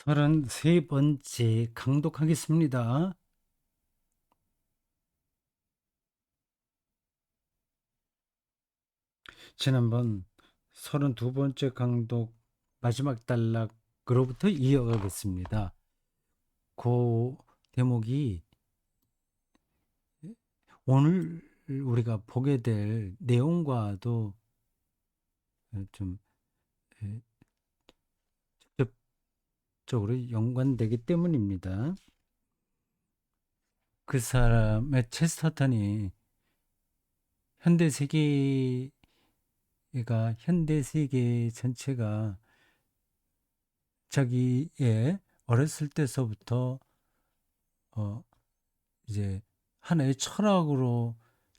33번째 강독하겠습니다. 지난번 32번째 강독 마지막 단락으로부터 이어가겠습니다. 그 대목이 오늘 우리가 보게 될 내용과도 좀 직접적으로 연관되기 때문입니다. 그 사람의 체스터턴이 현대 세계 전체가 자기의 어렸을 때서부터 어, 이제 하나의 철학으로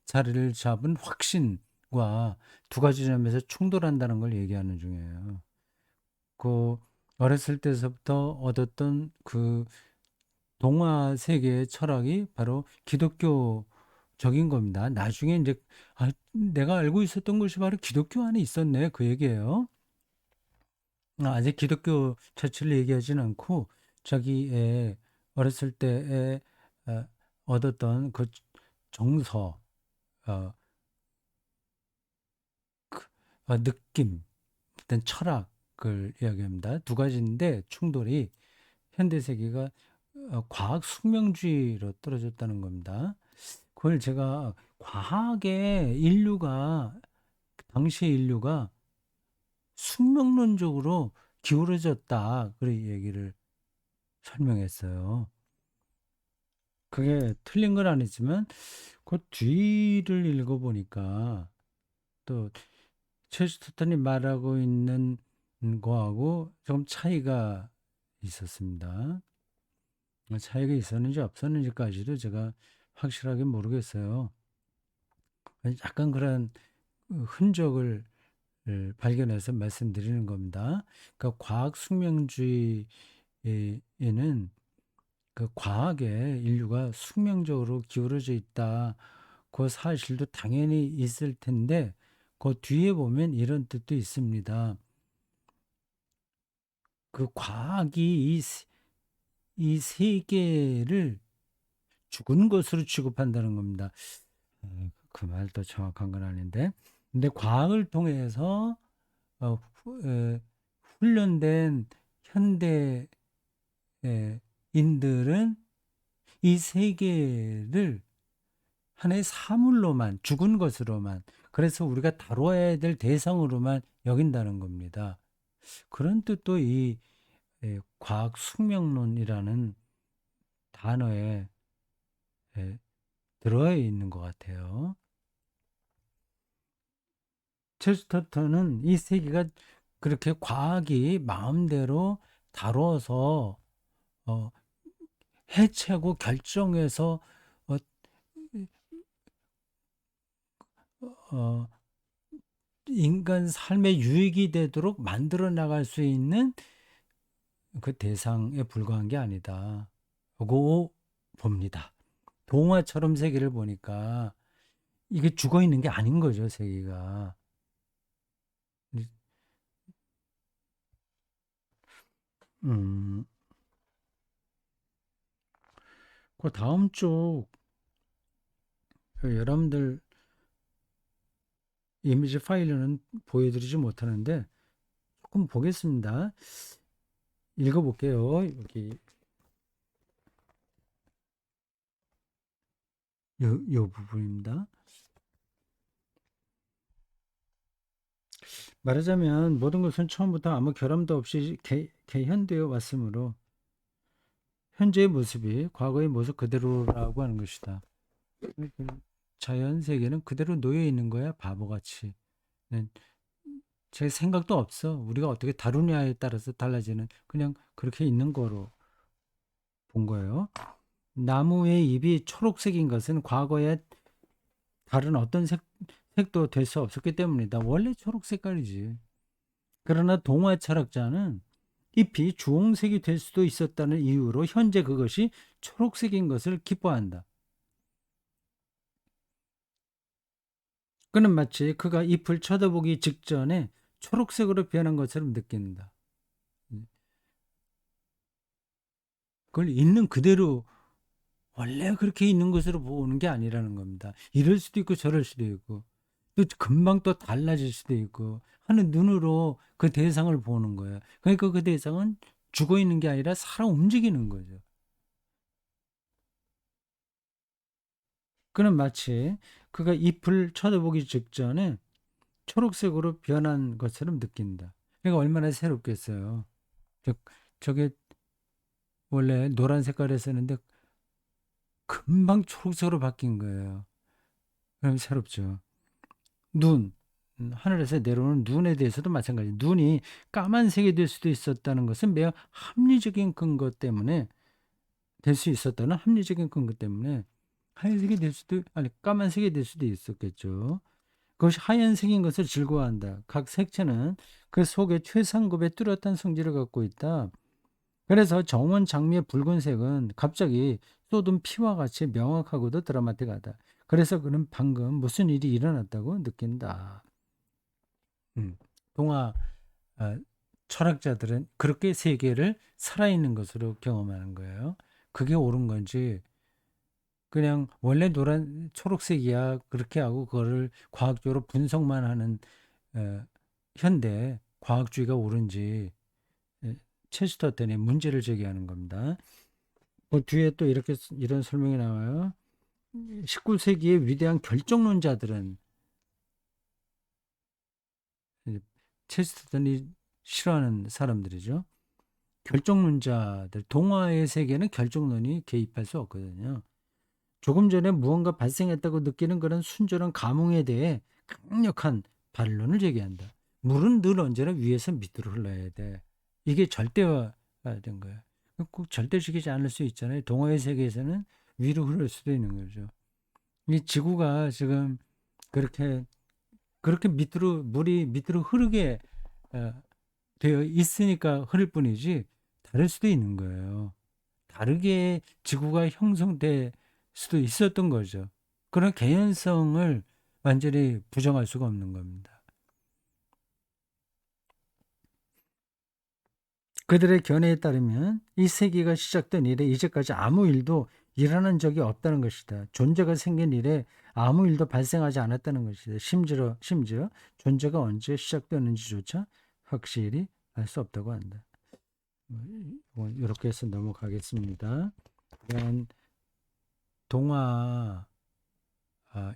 자리를 잡은 확신과 두 가지 점에서 충돌한다는 걸 얘기하는 중이에요. 그 어렸을 때서부터 얻었던 그 동화 세계의 철학이 바로 기독교적인 겁니다. 나중에 이제 내가 알고 있었던 것이 바로 기독교 안에 있었네 그 얘기예요. 아직 기독교 자체를 얘기하지는 않고 자기의 어렸을 때에 어, 얻었던 그 정서, 어, 느낌, 어떤 철학을 이야기합니다. 두 가지인데 충돌이 현대 세계가 과학 숙명주의로 떨어졌다는 겁니다. 그걸 제가 과학의 인류가 당시의 인류가 숙명론적으로 기울어졌다 그런 얘기를 설명했어요. 그게 틀린 건 아니지만 그 뒤를 읽어보니까 또 체스터턴이 말하고 있는 거하고 좀 차이가 있었습니다. 차이가 있었는지 없었는지까지도 제가 확실하게 모르겠어요. 약간 그런 흔적을 발견해서 말씀드리는 겁니다. 그러니까 과학 숙명주의에는 그 과학에 인류가 숙명적으로 기울어져 있다. 그 사실도 당연히 있을 텐데 그 뒤에 보면 이런 뜻도 있습니다. 그 과학이 이 세계를 죽은 것으로 취급한다는 겁니다. 그 말도 정확한 건 아닌데. 근데 과학을 통해서 훈련된 현대인들은 이 세계를 하나의 사물로만, 죽은 것으로만, 그래서 우리가 다뤄야 될 대상으로만 여긴다는 겁니다. 그런 뜻도 이 과학 숙명론이라는 단어에 들어야 있는 것 같아요. 체스터턴은 이 세계가 그렇게 과학이 마음대로 다뤄서 어, 해체하고 결정해서 어, 어, 인간 삶에 유익이 되도록 만들어 나갈 수 있는 그 대상에 불과한 게 아니다. 고 봅니다. 동화처럼 세계를 보니까 이게 죽어 있는 게 아닌 거죠, 세계가. 음, 그 다음 쪽 여러분들 이미지 파일로는 보여드리지 못하는데 조금 보겠습니다. 읽어볼게요. 여기 요 부분입니다. 말하자면 모든 것은 처음부터 아무 결함도 없이 개현되어 왔으므로 현재의 모습이 과거의 모습 그대로라고 하는 것이다. 자연 세계는 그대로 놓여 있는 거야, 바보같이. 네, 제 생각도 없어. 우리가 어떻게 다루냐에 따라서 달라지는 그냥 그렇게 있는 거로 본 거예요. 나무의 잎이 초록색인 것은 과거에 다른 어떤 색도 될 수 없었기 때문이다. 원래 초록 색깔이지. 그러나 동화 철학자는 잎이 주홍색이 될 수도 있었다는 이유로 현재 그것이 초록색인 것을 기뻐한다. 그는 마치 그가 잎을 쳐다보기 직전에 초록색으로 변한 것처럼 느낀다. 그걸 있는 그대로 원래 그렇게 있는 것으로 보는 게 아니라는 겁니다. 이럴 수도 있고 저럴 수도 있고 또 금방 또 달라질 수도 있고 하는 눈으로 그 대상을 보는 거예요. 그러니까 그 대상은 죽어 있는 게 아니라 살아 움직이는 거죠. 그는 마치 그가 잎을 쳐다보기 직전에 초록색으로 변한 것처럼 느낀다. 그러니까 얼마나 새롭겠어요. 저, 저게 원래 노란 색깔이었었는데 금방 초록색으로 바뀐 거예요. 그럼 새롭죠. 눈, 하늘에서 내려오는 눈에 대해서도 마찬가지. 눈이 까만색이 될 수도 있었다는 것은 매우 합리적인 근거 때문에 될 수 있었다는 합리적인 근거 때문에 하얀색이 될 수도 아니 까만색이 될 수도 있었겠죠. 그것이 하얀색인 것을 즐거워한다. 각 색채는 그 속에 최상급의 뚜렷한 성질을 갖고 있다. 그래서 정원 장미의 붉은색은 갑자기 쏟은 피와 같이 명확하고도 드라마틱하다. 그래서 그는 방금 무슨 일이 일어났다고 느낀다. 음. 동화 아, 철학자들은 그렇게 세계를 살아있는 것으로 경험하는 거예요. 그게 옳은 건지 그냥 원래 노란 초록색이야 그렇게 하고 그거를 과학적으로 분석만 하는 어, 현대 과학주의가 옳은지 체스터턴이 문제를 제기하는 겁니다. 그 뒤에 또 이렇게 이런 설명이 나와요. 19세기의 위대한 결정론자들은 체스터턴이 싫어하는 사람들이죠. 결정론자들, 동화의 세계는 결정론이 개입할 수 없거든요. 조금 전에 무언가 발생했다고 느끼는 그런 순전한 감흥에 대해 강력한 반론을 제기한다. 물은 늘 언제나 위에서 밑으로 흘러야 돼. 이게 절대화된 거예요. 꼭 절대시키지 않을 수 있잖아요. 동화의 세계에서는 위로 흐를 수도 있는 거죠. 이 지구가 지금 그렇게 밑으로 물이 밑으로 흐르게 어, 되어 있으니까 흐를 뿐이지 다를 수도 있는 거예요. 다르게 지구가 형성될 수도 있었던 거죠. 그런 개연성을 완전히 부정할 수가 없는 겁니다. 그들의 견해에 따르면 이 세기가 시작된 이래 이제까지 아무 일도 일어난 적이 없다는 것이다. 존재가 생긴 이래 아무 일도 발생하지 않았다는 것이다. 심지어 존재가 언제 시작되었는지조차 확실히 알 수 없다고 한다. 이렇게 해서 넘어가겠습니다. 그냥 동화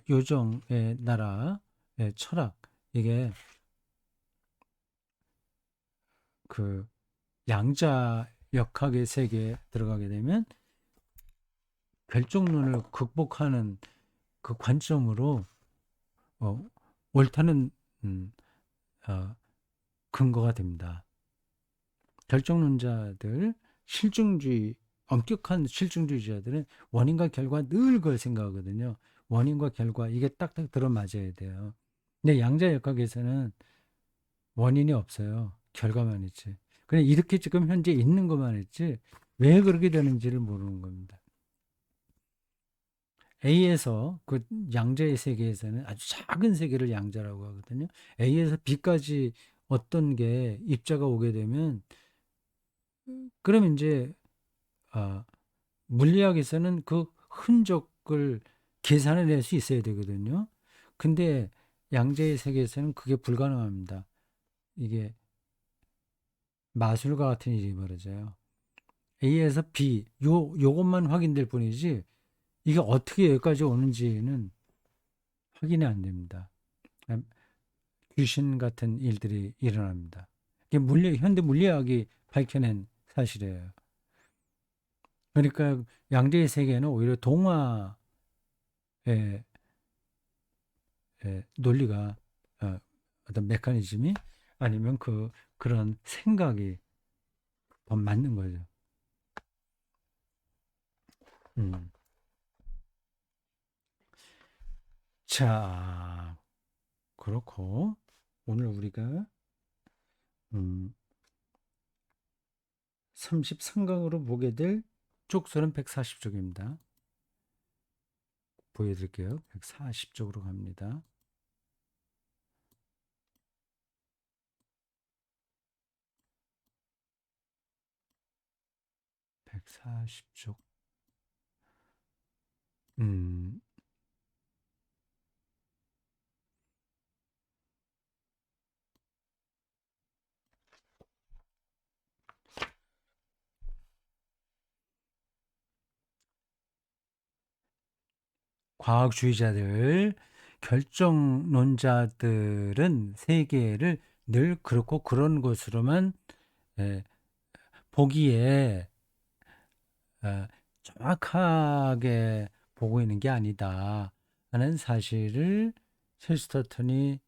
요정의 나라의 철학 이게 그 양자 역학의 세계에 들어가게 되면 결정론을 극복하는 그 관점으로 옳다는 음, 어, 근거가 됩니다. 결정론자들 실증주의 엄격한 실증주의자들은 원인과 결과 늘 그걸 생각하거든요. 원인과 결과 이게 딱딱 들어맞아야 돼요. 근데 양자 역학에서는 원인이 없어요. 결과만 있지. 그냥 이렇게 지금 현재 있는 것만 있지 왜 그렇게 되는지를 모르는 겁니다. A에서 그 양자의 세계에서는 아주 작은 세계를 양자라고 하거든요. A에서 B까지 어떤 게 입자가 오게 되면 그럼 이제 아, 물리학에서는 그 흔적을 계산해낼 수 있어야 되거든요. 근데 양자의 세계에서는 그게 불가능합니다. 이게 마술과 같은 일이 벌어져요. A에서 B 요것만 확인될 뿐이지 이게 어떻게 여기까지 오는지는 확인이 안 됩니다. 귀신 같은 일들이 일어납니다. 이게 현대 물리학이 밝혀낸 사실이에요. 그러니까 양자의 세계는 오히려 동화의 논리가 어떤 메커니즘이 아니면 그런 생각이 더 맞는 거죠. 음. 자, 그렇고 오늘 우리가 33강으로 보게 될 쪽수는 140쪽입니다. 보여드릴게요. 140쪽으로 갑니다. 140쪽. 음, 과학주의자들, 결정론자들은 세계를 늘 그렇고 그런 것으로만 예, 보기에 정확하게 보고 있는 게 아니다 하는 사실을 첼스터턴이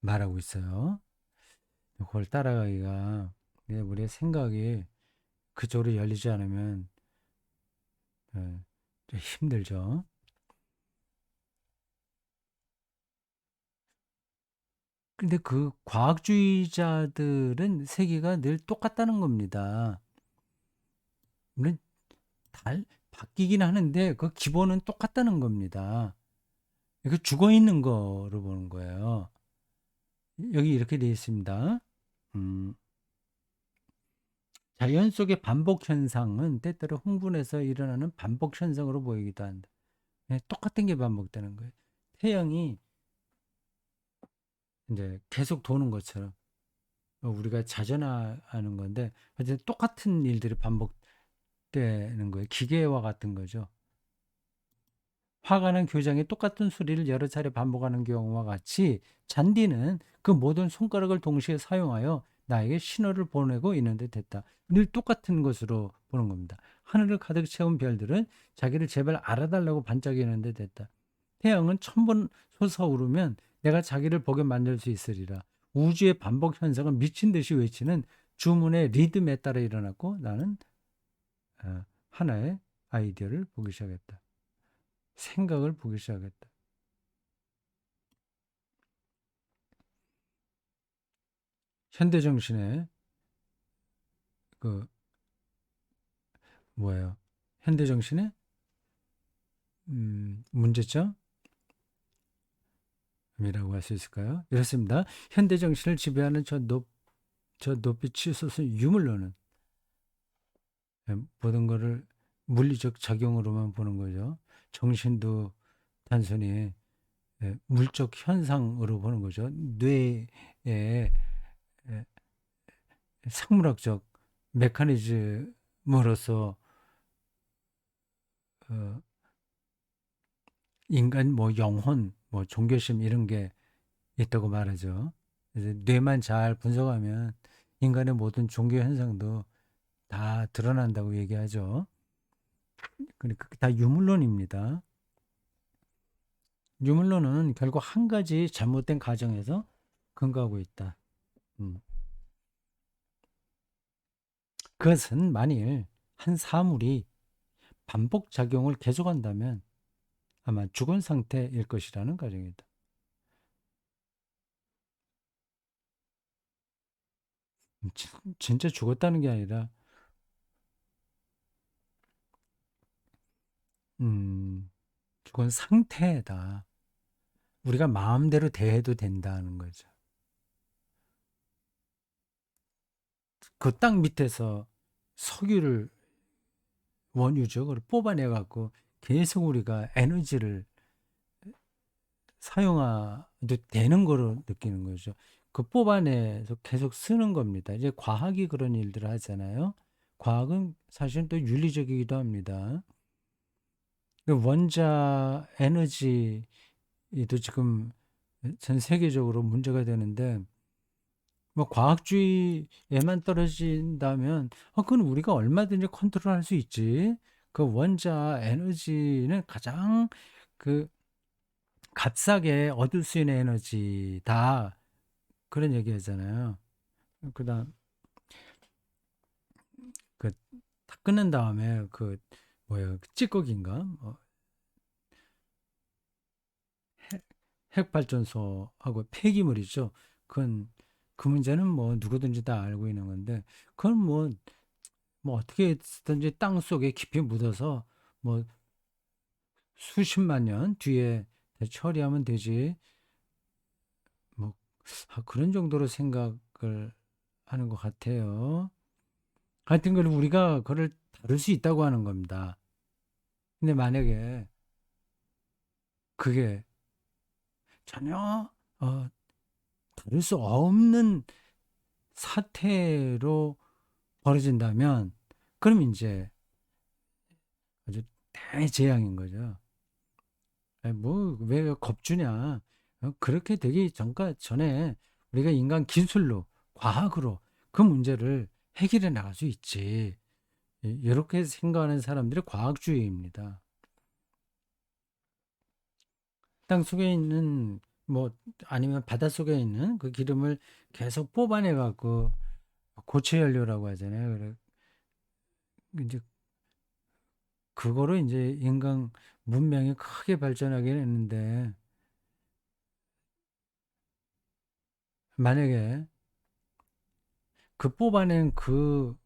말하고 있어요. 그걸 따라가기가 우리의 생각이 그쪽으로 열리지 않으면 좀 힘들죠. 근데 그 과학주의자들은 세계가 늘 똑같다는 겁니다. 물론 바뀌긴 하는데 그 기본은 똑같다는 겁니다. 이거 죽어 있는 거로 보는 거예요. 여기 이렇게 되어 있습니다. 음, 자연 속의 반복 현상은 때때로 흥분해서 일어나는 반복 현상으로 보이기도 한다. 똑같은 게 반복되는 거예요. 태양이 이제 계속 도는 것처럼 우리가 자전하는 건데 어쨌든 똑같은 일들이 반복되는 거예요. 기계와 같은 거죠. 화가 난 교장이 똑같은 소리를 여러 차례 반복하는 경우와 같이 잔디는 그 모든 손가락을 동시에 사용하여 나에게 신호를 보내고 있는데 됐다. 늘 똑같은 것으로 보는 겁니다. 하늘을 가득 채운 별들은 자기를 제발 알아달라고 반짝이는데 됐다. 태양은 1000번 솟아오르면 내가 자기를 보게 만들 수 있으리라. 우주의 반복 현상은 미친 듯이 외치는 주문의 리듬에 따라 일어났고 나는 하나의 아이디어를 보기 시작했다. 생각을 보기 시작했다. 현대정신의 그 뭐예요? 현대정신의 문제점이라고 할 수 있을까요? 이렇습니다. 현대정신을 지배하는 저 높이 치솟은 유물론은 모든 것을 물리적 작용으로만 보는 거죠. 정신도 단순히 물적 현상으로 보는 거죠. 뇌의 생물학적 메커니즘으로서 어, 인간 뭐 영혼, 뭐 종교심 이런 게 있다고 말하죠. 그래서 뇌만 잘 분석하면 인간의 모든 종교 현상도 다 드러난다고 얘기하죠. 그러니까 다 유물론입니다. 유물론은 결국 한 가지 잘못된 가정에서 근거하고 있다. 음. 그것은 만일 한 사물이 반복 작용을 계속한다면 아마 죽은 상태일 것이라는 가정이다. 진짜 죽었다는 게 아니라 음, 죽은 상태다. 우리가 마음대로 대해도 된다는 거죠. 그 땅 밑에서 석유를 원유죠. 그걸 뽑아내 갖고 계속 우리가 에너지를 사용해도 되는 거로 느끼는 거죠. 그 뽑아내서 계속 쓰는 겁니다. 이제 과학이 그런 일들을 하잖아요. 과학은 사실은 또 윤리적이기도 합니다. 그 원자 에너지도 지금 전 세계적으로 문제가 되는데 뭐 과학주의에만 떨어진다면 그건 우리가 얼마든지 컨트롤할 수 있지. 그 원자 에너지는 가장 그 값싸게 얻을 수 있는 에너지다. 그런 얘기 하잖아요. 그다음 그 다 끝난 다음에 그 뭐예요? 그 찌꺼기인가? 핵발전소하고 폐기물이죠. 그건 그 문제는 뭐 누구든지 다 알고 있는 건데 그건 뭐 어떻게 든지 땅 속에 깊이 묻어서 뭐 수십만 년 뒤에 처리하면 되지. 뭐 그런 정도로 생각을 하는 것 같아요. 하여튼 우리가 그걸 다룰 수 있다고 하는 겁니다. 근데 만약에 그게 전혀 다룰 수 없는 사태로 벌어진다면 그럼 이제 아주 대재앙인 거죠. 왜 겁주냐? 그렇게 되기 전에 우리가 인간 기술로, 과학으로 그 문제를 해결해 나갈 수 있지. 이렇게 생각하는 사람들이 과학주의입니다. 땅 속에 있는 뭐 아니면 바다 속에 있는 그 기름을 계속 뽑아내 갖고 고체 연료라고 하잖아요. 그래 이제 그거로 이제 인간 문명이 크게 발전하긴 했는데 만약에 그 뽑아낸 그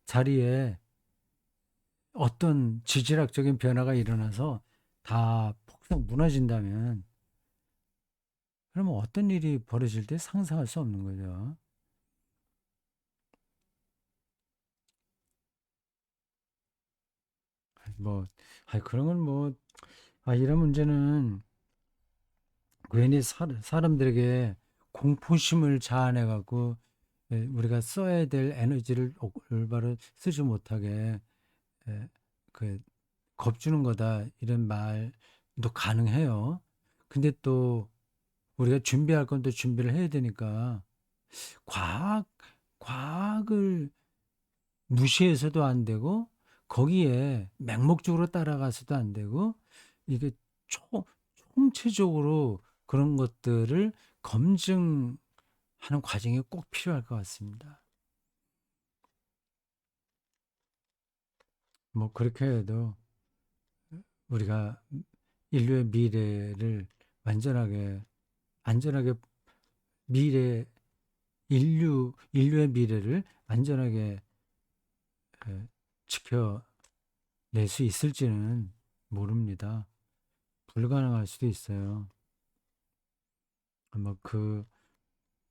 자리에 어떤 지질학적인 변화가 일어나서 다 폭삭 무너진다면 그러면 어떤 일이 벌어질 때 상상할 수 없는 거죠. 뭐, 그런 건 뭐, 이런 문제는 괜히 사람들에게 공포심을 자아내갖고 우리가 써야 될 에너지를 올바로 쓰지 못하게 에, 그 겁주는 거다 이런 말도 가능해요. 근데 또 우리가 준비할 건 또 준비를 해야 되니까 과학 과학을 무시해서도 안 되고 거기에 맹목적으로 따라가서도 안 되고 이게 총, 총체적으로 그런 것들을 검증하는 과정이 꼭 필요할 것 같습니다. 뭐 그렇게 해도 우리가 인류의 미래를 완전하게 안전하게 미래 인류의 미래를 안전하게 에, 지켜낼 수 있을지는 모릅니다. 불가능할 수도 있어요. 아마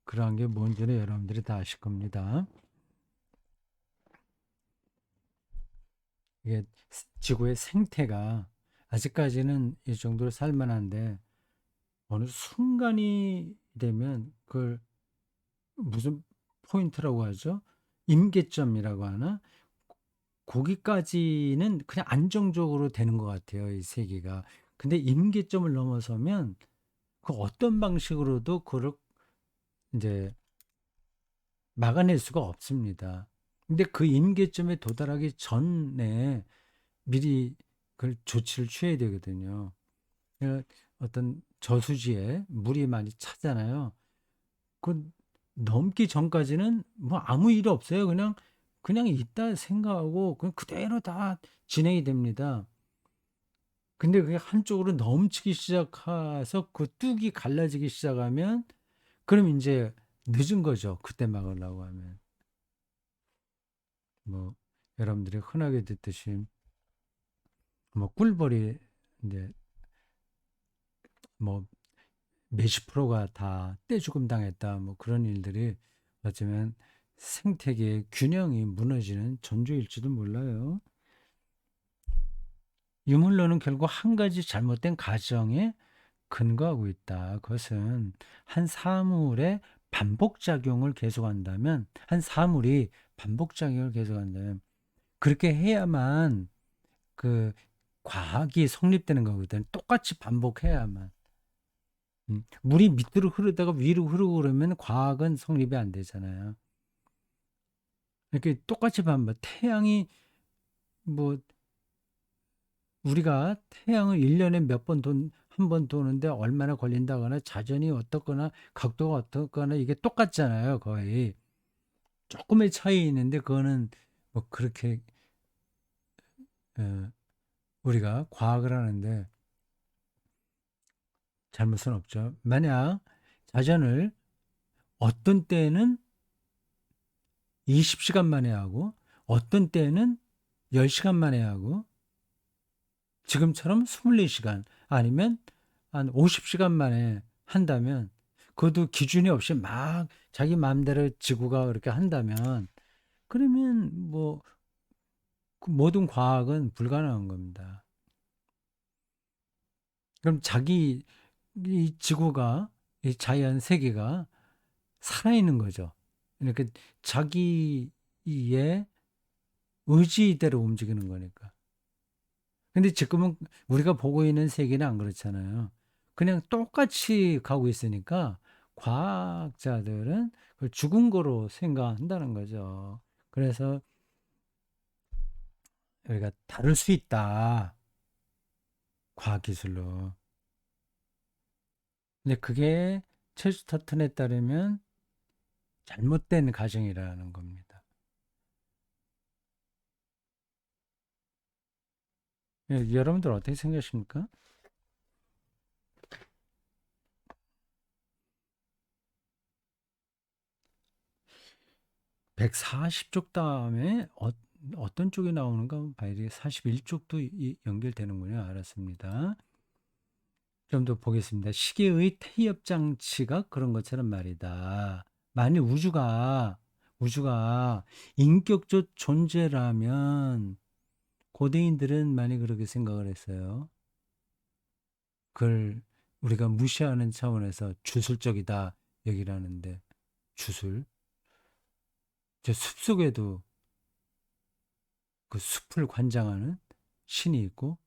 그러한 게 뭔지는 여러분들이 다 아실 겁니다. 이게 지구의 생태가 아직까지는 이 정도로 살만한데 어느 순간이 되면 그걸 무슨 포인트라고 하죠? 임계점이라고 하나? 거기까지는 그냥 안정적으로 되는 것 같아요, 이 세계가. 근데 임계점을 넘어서면 그 어떤 방식으로도 그걸 이제 막아낼 수가 없습니다. 근데 그 임계점에 도달하기 전에 미리 그 조치를 취해야 되거든요. 어떤 저수지에 물이 많이 차잖아요. 그 넘기 전까지는 뭐 아무 일 없어요. 그냥 있다 생각하고 그냥 그대로 다 진행이 됩니다. 근데 그게 한쪽으로 넘치기 시작해서 그 뚝이 갈라지기 시작하면 그럼 이제 늦은 거죠. 그때 막으려고 하면. 뭐 여러분들이 흔하게 듣듯이 뭐 꿀벌이 이제 뭐 몇십 프로가 다 떼죽음 당했다. 뭐 그런 일들이 어쩌면 생태계의 균형이 무너지는 전조일지도 몰라요. 유물론은 결국 한 가지 잘못된 가정에 근거하고 있다. 그것은 한 사물의 반복작용을 계속한다면, 한 사물이 반복작용을 계속한다면, 그렇게 해야만 그 과학이 성립되는 거거든. 똑같이 반복해야만. 물이 밑으로 흐르다가 위로 흐르고 그러면 과학은 성립이 안 되잖아요. 이렇게 똑같이 반복. 태양이 뭐 우리가 태양을 1년에 몇 번 한 번 도는데 얼마나 걸린다거나 자전이 어떻거나 각도가 어떻거나 이게 똑같잖아요. 거의. 조금의 차이 있는데 그거는 뭐 그렇게 어, 우리가 과학을 하는데 잘못은 없죠. 만약 자전을 어떤 때는 20시간 만에 하고 어떤 때는 10시간 만에 하고 지금처럼 24시간 아니면 한 50시간 만에 한다면 그것도 기준이 없이 막 자기 마음대로 지구가 그렇게 한다면 그러면 뭐 그 모든 과학은 불가능한 겁니다. 그럼 자기 이 지구가 이 자연 세계가 살아있는 거죠. 그러니까 자기의 의지대로 움직이는 거니까. 근데 지금은 우리가 보고 있는 세계는 안 그렇잖아요. 그냥 똑같이 가고 있으니까 과학자들은 그걸 죽은 거로 생각한다는 거죠. 그래서 우리가 다룰 수 있다. 과학기술로. 근데 그게 체스터턴에 따르면 잘못된 가정이라는 겁니다. 여러분들 어떻게 생각하십니까? 140쪽 다음에 어떤 쪽이 나오는가 한번 봐야 돼. 41쪽도 연결되는군요. 알았습니다. 좀 더 보겠습니다. 시계의 태엽 장치가 그런 것처럼 말이다. 만일 우주가 인격적 존재라면 고대인들은 많이 그렇게 생각을 했어요. 그걸 우리가 무시하는 차원에서 주술적이다 얘기를 하는데 주술. 저 숲속에도 그 숲을 관장하는 신이 있고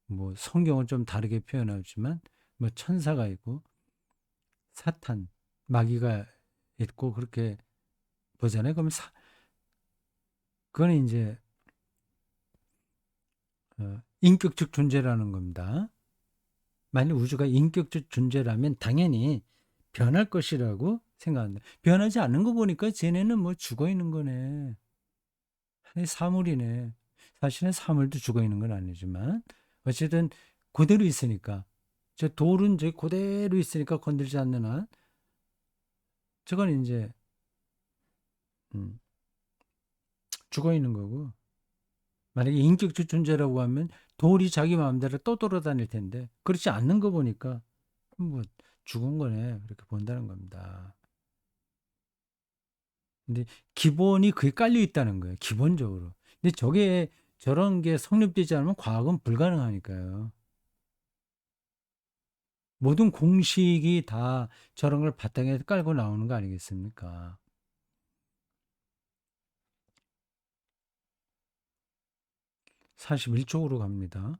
뭐 성경은 좀 다르게 표현하지만 뭐 천사가 있고 사탄, 마귀가 있고 그렇게 보잖아요. 그러면 그거는 이제 인격적 존재라는 겁니다. 만약 우주가 인격적 존재라면 당연히 변할 것이라고 생각한다. 변하지 않는 거 보니까 쟤네는 뭐 죽어 있는 거네. 아니, 사물이네. 사실은 사물도 죽어 있는 건 아니지만 어쨌든 그대로 있으니까 저 돌은 저 그대로 있으니까 건들지 않는 한 저건 이제 음, 죽어 있는 거고 만약에 인격적 존재라고 하면 돌이 자기 마음대로 또 돌아다닐 텐데 그렇지 않는 거 보니까 뭐 죽은 거네 그렇게 본다는 겁니다. 근데 기본이 그게 깔려 있다는 거예요. 기본적으로. 근데 저게 저런 게 성립되지 않으면 과학은 불가능하니까요. 모든 공식이 다 저런 걸 바탕에 깔고 나오는 거 아니겠습니까? 41쪽으로 갑니다.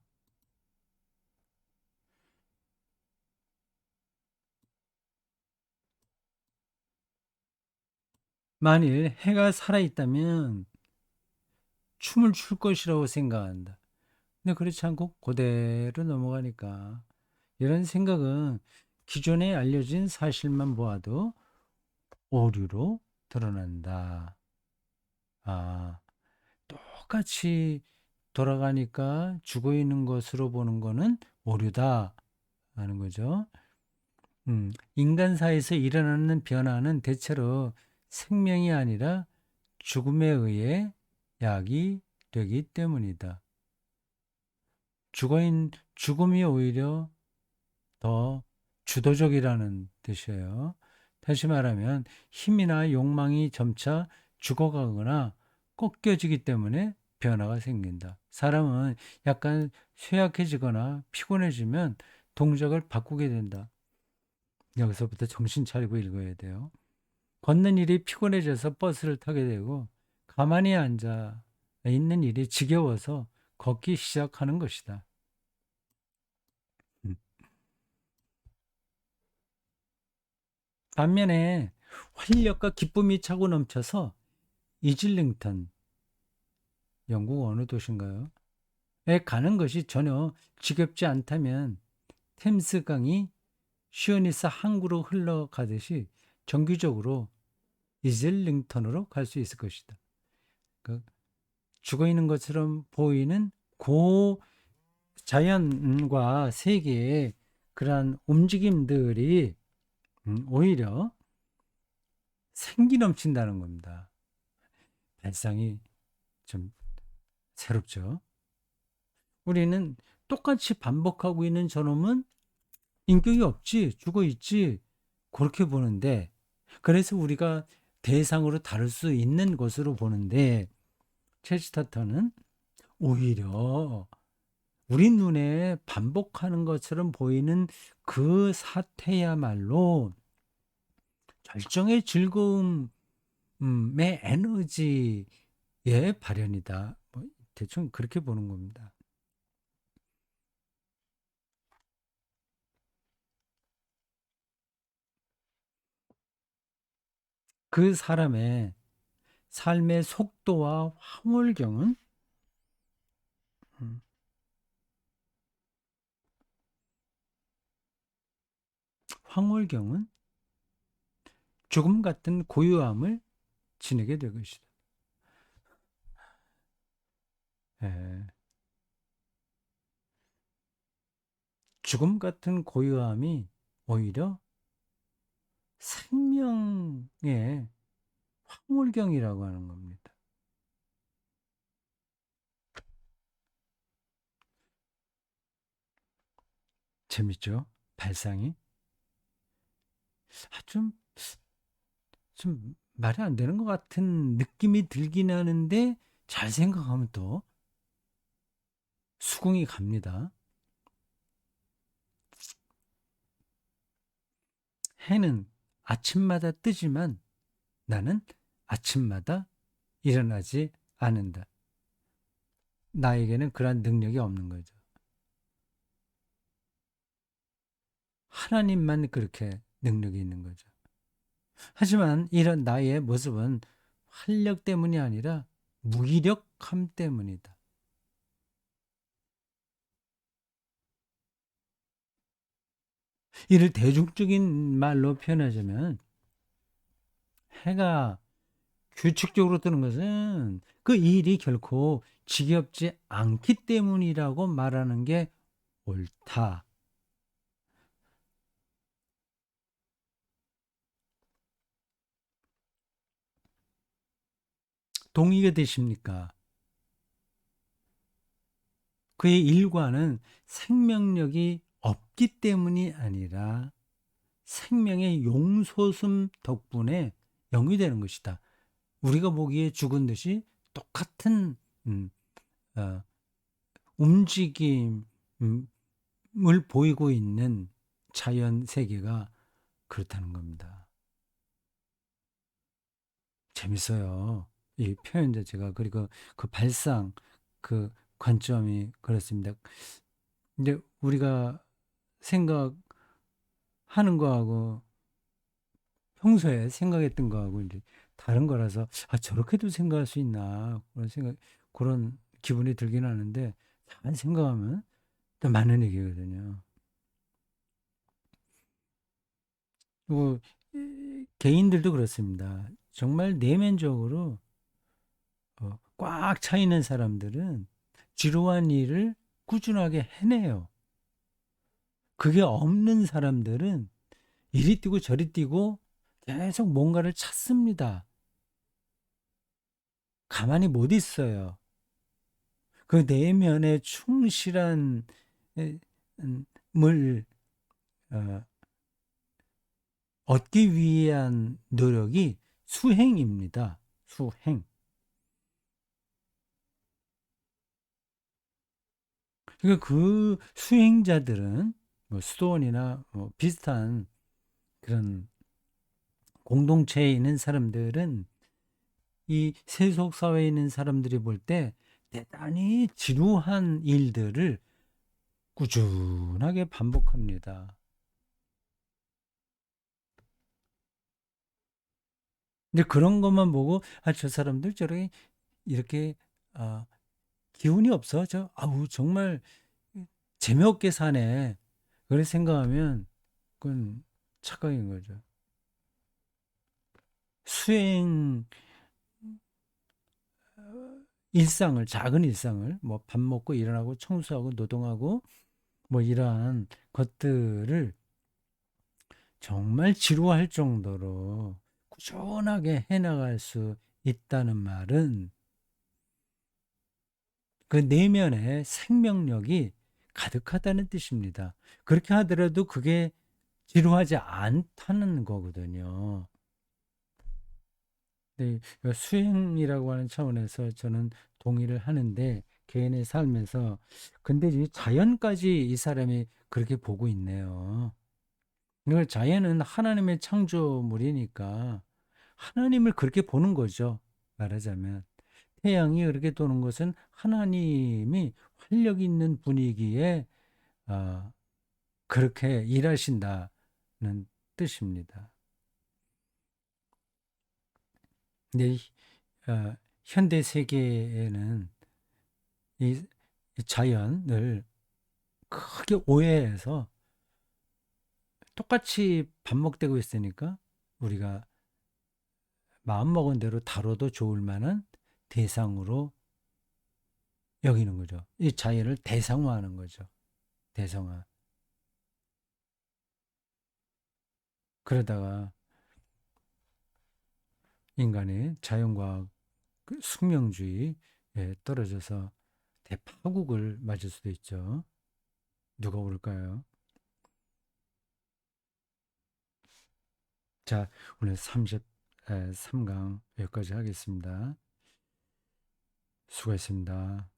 만일 해가 살아있다면 춤을 출 것이라고 생각한다. 근데 그렇지 않고 그대로 넘어가니까 이런 생각은 기존에 알려진 사실만 보아도 오류로 드러난다. 아, 똑같이 돌아가니까 죽어 있는 것으로 보는 거는 오류다 하는 거죠. 인간사에서 일어나는 변화는 대체로 생명이 아니라 죽음에 의해 약이 되기 때문이다. 죽음이 오히려 더 주도적이라는 뜻이에요. 다시 말하면 힘이나 욕망이 점차 죽어가거나 꺾여지기 때문에 변화가 생긴다. 사람은 약간 쇠약해지거나 피곤해지면 동작을 바꾸게 된다. 여기서부터 정신 차리고 읽어야 돼요. 걷는 일이 피곤해져서 버스를 타게 되고 가만히 앉아 있는 일이 지겨워서 걷기 시작하는 것이다. 음. 반면에 활력과 기쁨이 차고 넘쳐서 이즐링턴, 영국 어느 도시인가요? 에 가는 것이 전혀 지겹지 않다면 템스강이 시어니스 항구로 흘러가듯이 정기적으로 이즐링턴으로 갈 수 있을 것이다. 그 죽어 있는 것처럼 보이는 고 자연과 세계의 그러한 움직임들이 오히려 생기 넘친다는 겁니다. 발상이 좀 새롭죠. 우리는 똑같이 반복하고 있는 저놈은 인격이 없지, 죽어 있지, 그렇게 보는데, 그래서 우리가 대상으로 다룰 수 있는 것으로 보는데 첼스타터는 오히려 우리 눈에 반복하는 것처럼 보이는 그 사태야말로 결정의 즐거움의 에너지의 발현이다. 뭐 대충 그렇게 보는 겁니다. 그 사람의 삶의 속도와 황홀경은 음, 황홀경은 죽음 같은 고요함을 지니게 될 것이다. 예. 죽음 같은 고요함이 오히려 생명의 황홀경이라고 하는 겁니다. 재밌죠? 발상이. 좀, 좀 말이 안 되는 것 같은 느낌이 들긴 하는데 잘 생각하면 또 수긍이 갑니다. 해는 아침마다 뜨지만 나는 아침마다 일어나지 않는다. 나에게는 그러한 능력이 없는 거죠. 하나님만 그렇게 능력이 있는 거죠. 하지만 이런 나의 모습은 활력 때문이 아니라 무기력함 때문이다. 이를 대중적인 말로 표현하자면 해가 규칙적으로 뜨는 것은 그 일이 결코 지겹지 않기 때문이라고 말하는 게 옳다. 동의가 되십니까? 그의 일과는 생명력이 없기 때문이 아니라 생명의 용솟음 덕분에 영위되는 것이다. 우리가 보기에 죽은 듯이 똑같은 음, 어, 움직임을 보이고 있는 자연 세계가 그렇다는 겁니다. 재밌어요. 이 표현 자체가. 그리고 그 발상, 그 관점이 그렇습니다. 근데 우리가 생각하는 거하고 평소에 생각했던 거하고 이제 다른 거라서 저렇게도 생각할 수 있나 그런 생각 그런 기분이 들긴 하는데 잘 생각하면 또 많은 얘기거든요. 뭐 개인들도 그렇습니다. 정말 내면적으로 꽉 차 있는 사람들은 지루한 일을 꾸준하게 해내요. 그게 없는 사람들은 이리 뛰고 저리 뛰고 계속 뭔가를 찾습니다. 가만히 못 있어요. 그 내면에 충실한 물 어, 얻기 위한 노력이 수행입니다. 수행. 그러니까 그 수행자들은 뭐 수도원이나 뭐 비슷한 그런 공동체에 있는 사람들은 이 세속 사회에 있는 사람들이 볼 때 대단히 지루한 일들을 꾸준하게 반복합니다. 근데 그런 것만 보고 저 사람들 저렇게 이렇게 아, 기운이 없어. 아우 정말 재미없게 사네. 그렇게 생각하면 그건 착각인 거죠. 수행 일상을 작은 일상을 뭐 밥 먹고 일어나고 청소하고 노동하고 뭐 이러한 것들을 정말 지루할 정도로 꾸준하게 해나갈 수 있다는 말은 그 내면에 생명력이 가득하다는 뜻입니다. 그렇게 하더라도 그게 지루하지 않다는 거거든요. 네, 수행이라고 하는 차원에서 저는 동의를 하는데 개인의 삶에서 근데 이 자연까지 이 사람이 그렇게 보고 있네요. 그러니까 자연은 하나님의 창조물이니까 하나님을 그렇게 보는 거죠. 말하자면 태양이 그렇게 도는 것은 하나님이 활력 있는 분위기에 아, 그렇게 일하신다는 뜻입니다. 근데 현대 세계에는 이 자연을 크게 오해해서 똑같이 반복되고 있으니까 우리가 마음먹은 대로 다뤄도 좋을 만한 대상으로 여기는 거죠. 이 자연을 대상화하는 거죠. 대상화. 그러다가 인간의 자연과학 그 숙명주의에 떨어져서 대파국을 맞을 수도 있죠. 누가 오를까요? 자, 오늘 33강 여기까지 하겠습니다. 수고했습니다.